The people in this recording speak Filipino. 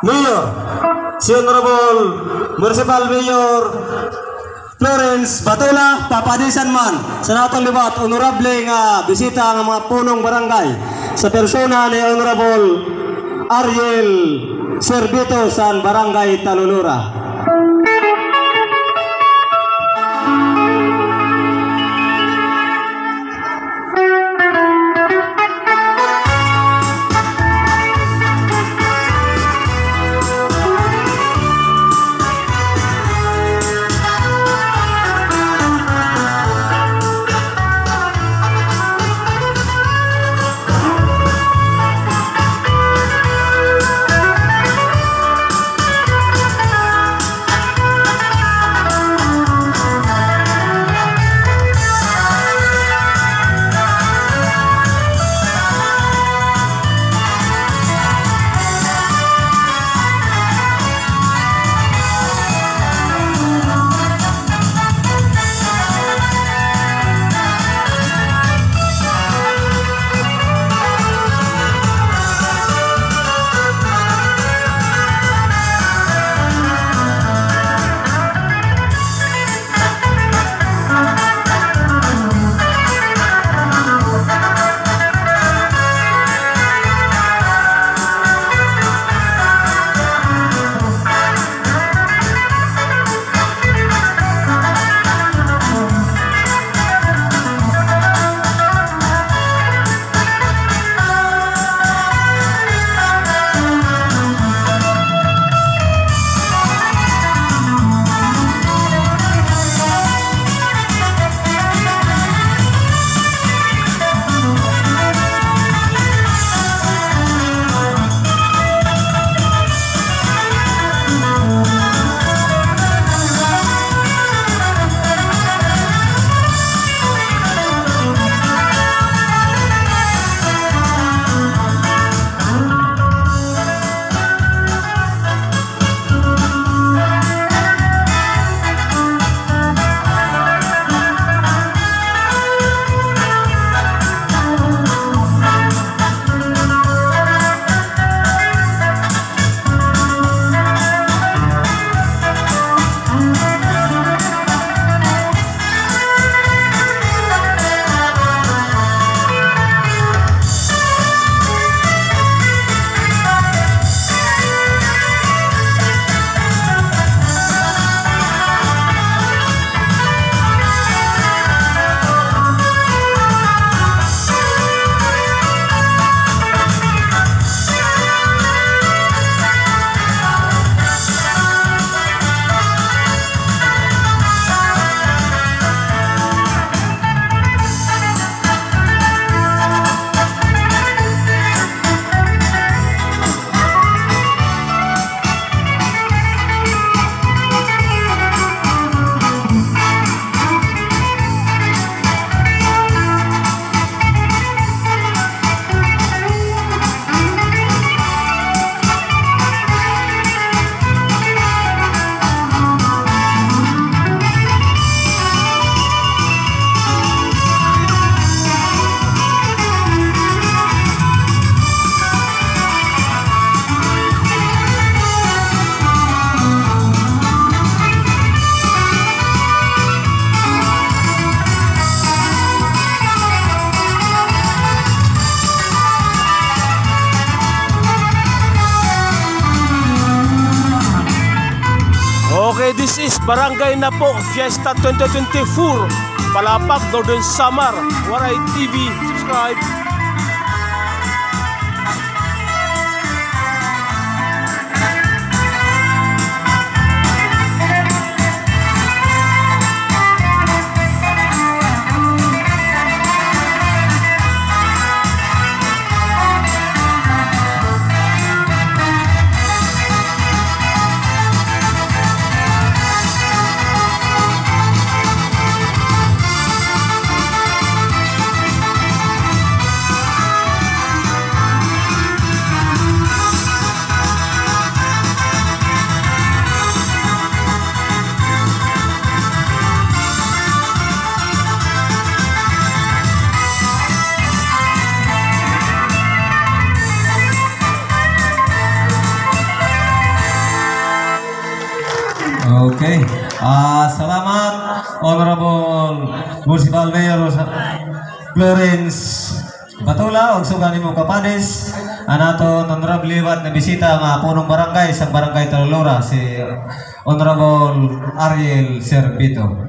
Mayor, si Honorable Municipal Mayor Florence Batula, papadisan man sa natong libat, honorable nga bisita ng mga punong barangay sa persona ni Honorable Ariel Servito sa Barangay Talulura. Okay, this is Barangay Napo Fiesta 2024, Palapag, Northern Samar. Waray TV, subscribe. Okay. Salamat, Honorable Municipal Mayor Florence Batula, og sugan nimo kapanis. Anato honorable liwat na bisita nga punong barangay sa barangay Talulora si Honorable Ariel Servito.